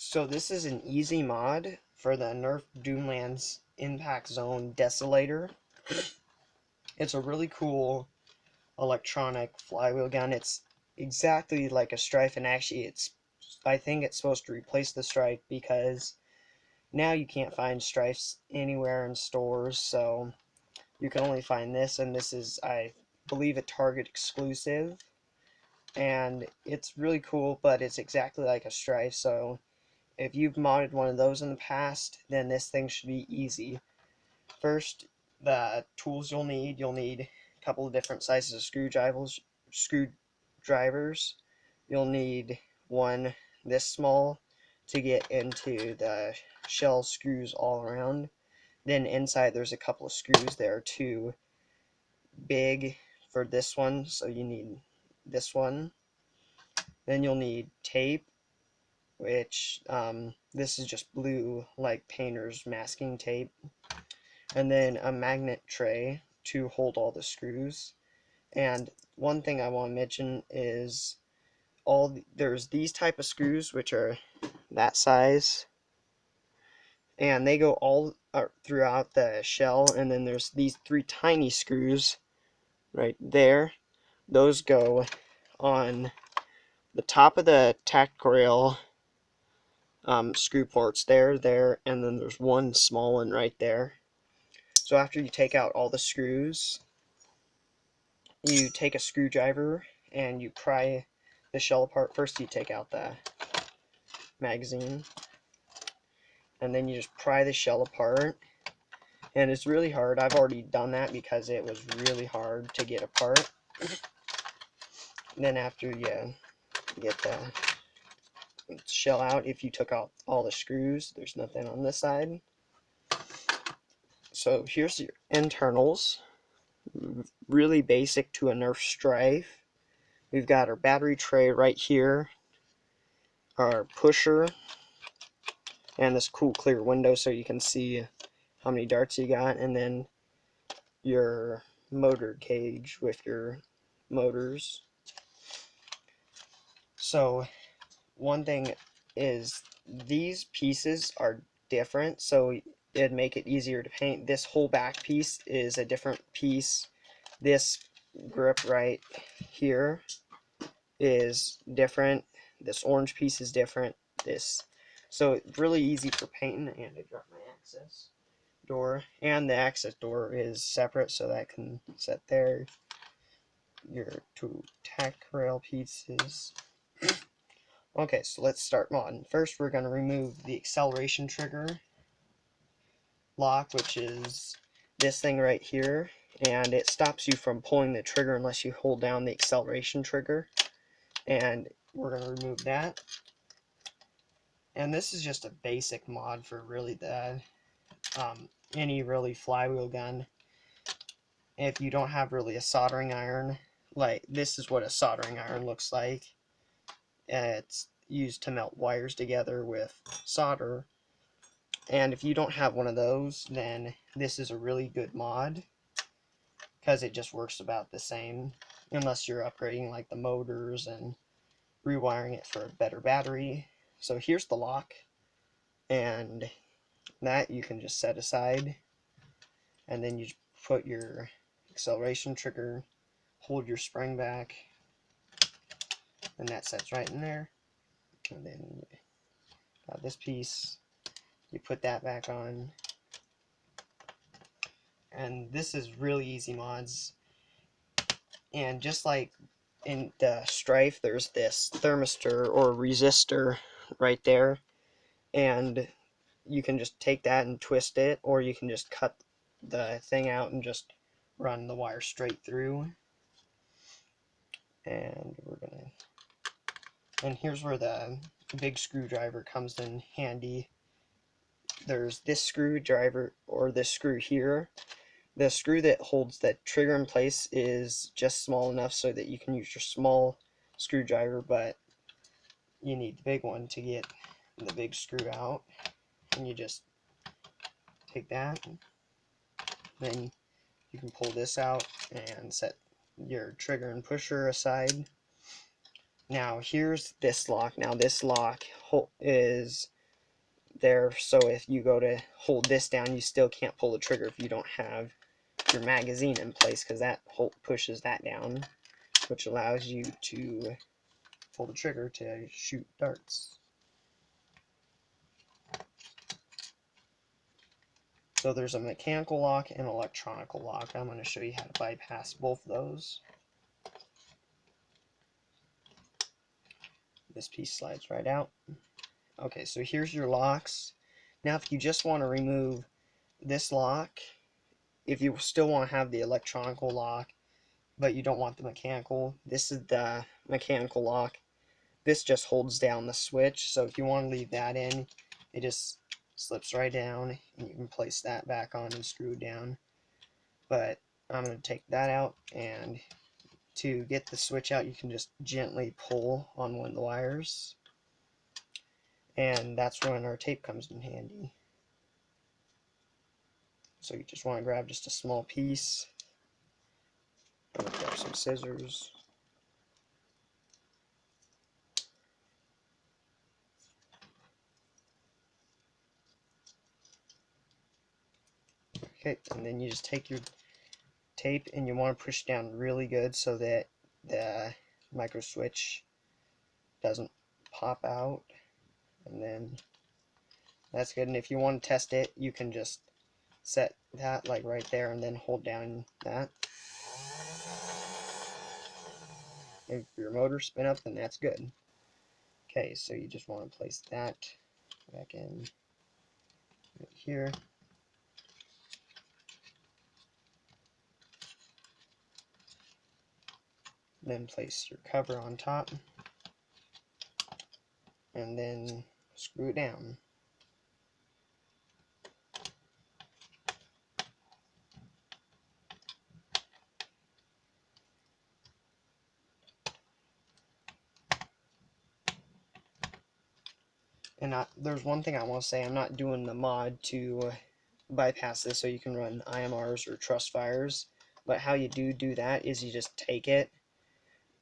So this is an easy mod for the Nerf Doomlands Impact Zone Desolator. It's a really cool electronic flywheel gun. It's exactly like a Strife, and actually I think it's supposed to replace the Strife because now you can't find Strifes anywhere in stores, so you can only find this, and this is, I believe, a Target exclusive. And it's really cool, but it's exactly like a Strife, so if you've modded one of those in the past, then this thing should be easy. First, the tools you'll need a couple of different sizes of screwdrivers. You'll need one this small to get into the shell screws all around. Then inside there's a couple of screws that are too big for this one, so you need this one. Then you'll need tape, which this is just blue, like painter's masking tape, and then a magnet tray to hold all the screws. And one thing I want to mention is there's these type of screws which are that size, and they go all throughout the shell, and then there's these three tiny screws right there. Those go on the top of the tactical rail screw ports there, and then there's one small one right there. So after you take out all the screws, you take a screwdriver and you pry the shell apart. First you take out the magazine, and then you just pry the shell apart. And it's really hard. I've already done that because it was really hard to get apart. And then after you get the shell out, if you took out all the screws, there's nothing on this side. So here's your internals. Really basic to a Nerf Strife. We've got our battery tray right here, our pusher, and this cool clear window so you can see how many darts you got, and then your motor cage with your motors. So one thing is these pieces are different, so it'd make it easier to paint. This whole back piece is a different piece. This grip right here is different. This orange piece is different. So it's really easy for painting. And I dropped my access door, and the access door is separate, so that can set there. Your two tack rail pieces. Okay, so let's start modding. First, we're going to remove the acceleration trigger lock, which is this thing right here, and it stops you from pulling the trigger unless you hold down the acceleration trigger. And we're going to remove that. And this is just a basic mod for really the any really flywheel gun. If you don't have really a soldering iron, like this is what a soldering iron looks like. It's used to melt wires together with solder. And if you don't have one of those, then this is a really good mod because it just works about the same, unless you're upgrading like the motors and rewiring it for a better battery. So here's the lock, and that you can just set aside, and then you put your acceleration trigger, hold your spring back, and that sets right in there. And then you got this piece, you put that back on, and this is really easy mods. And just like in the Strife, there's this thermistor or resistor right there, and you can just take that and twist it, or you can just cut the thing out and just run the wire straight through. And here's where the big screwdriver comes in handy. There's this screwdriver, or this screw here. The screw that holds that trigger in place is just small enough so that you can use your small screwdriver, but you need the big one to get the big screw out. And you just take that, then you can pull this out and set your trigger and pusher aside. Now here's this lock. Now this lock is there, so if you go to hold this down, you still can't pull the trigger if you don't have your magazine in place, because that pushes that down, which allows you to pull the trigger to shoot darts. So there's a mechanical lock and electronical lock. I'm going to show you how to bypass both of those. This piece slides right out. Okay, so here's your locks. Now if you just want to remove this lock, if you still want to have the electronical lock, but you don't want the mechanical, this is the mechanical lock. This just holds down the switch, so if you want to leave that in, it just slips right down, and you can place that back on and screw it down. But I'm going to take that out, and to get the switch out, you can just gently pull on one of the wires, and that's when our tape comes in handy. So you just want to grab just a small piece. I'm going to grab some scissors. Okay, and then you just take your tape and you want to push down really good so that the micro switch doesn't pop out, and then that's good. And if you want to test it, you can just set that like right there and then hold down that. If your motor spin up, then that's good. Okay, so you just want to place that back in right here. Then place your cover on top and then screw it down. And there's one thing I want to say, I'm not doing the mod to bypass this so you can run IMRs or trust fires, but how you do that is you just take it,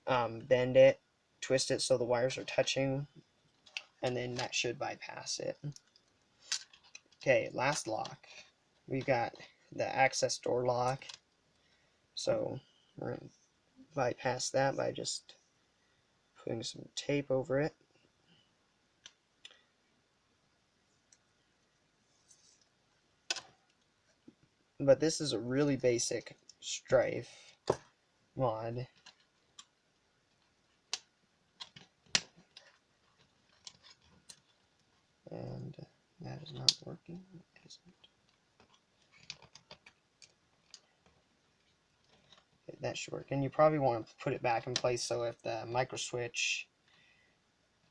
bend it, twist it so the wires are touching, and then that should bypass it. Okay, last lock. We've got the access door lock, so we're going to bypass that by just putting some tape over it. But this is a really basic strife mod. And that is not working. Okay, that should work. And you probably want to put it back in place so if the micro switch,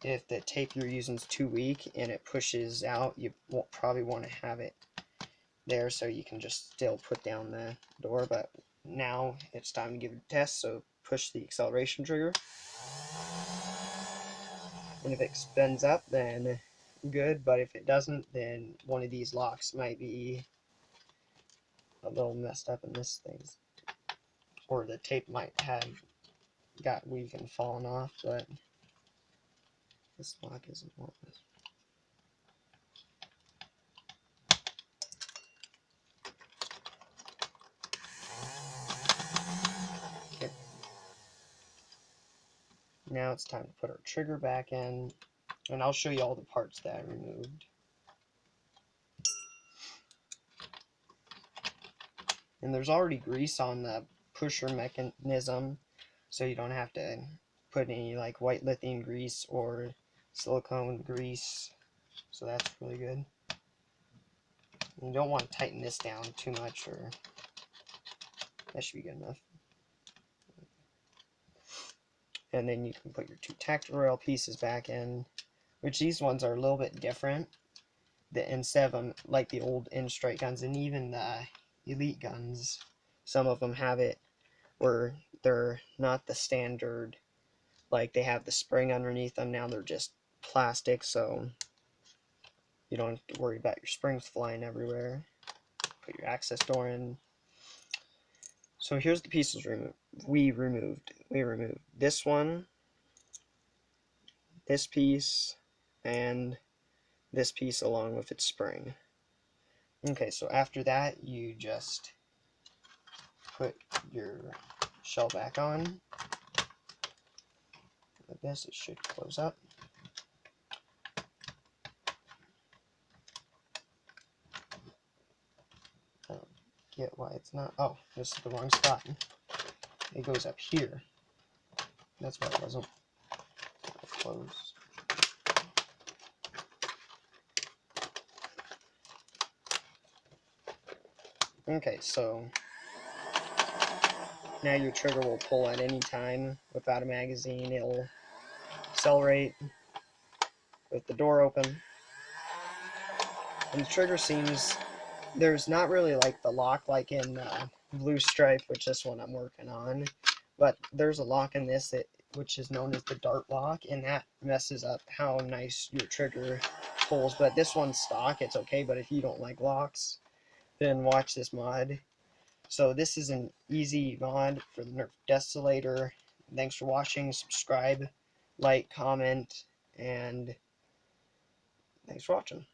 if the tape you're using is too weak and it pushes out, you won't probably want to have it there so you can just still put down the door. But now it's time to give it a test, so push the acceleration trigger. And if it spins up, then good, but if it doesn't, then one of these locks might be a little messed up in this thing, or the tape might have got weak and fallen off, but this lock isn't one of this. Okay. Now it's time to put our trigger back in, and I'll show you all the parts that I removed. And there's already grease on the pusher mechanism, so you don't have to put any like white lithium grease or silicone grease, so that's really good. You don't want to tighten this down too much, or that should be good enough. And then you can put your two tactile rail pieces back in, which these ones are a little bit different. Instead of them like the old in-strike guns, and even the elite guns, some of them have it where they're not the standard, like they have the spring underneath them. Now they're just plastic, so you don't have to worry about your springs flying everywhere. Put your access door in. So here's the pieces we removed. We removed this one, this piece, and this piece along with its spring. Okay, so after that, you just put your shell back on. Like this, it should close up. I don't get why it's not. Oh, this is the wrong spot. It goes up here. That's why it wasn't closed. Okay, so now your trigger will pull at any time without a magazine. It'll accelerate with the door open. And the trigger seems, there's not really like the lock like in Blue Stripe, which this one I'm working on, but there's a lock in this which is known as the dart lock, and that messes up how nice your trigger pulls. But this one's stock, it's okay, but if you don't like locks, then watch this mod. So this is an easy mod for the Nerf Desolator. Thanks for watching, subscribe, like, comment, and thanks for watching.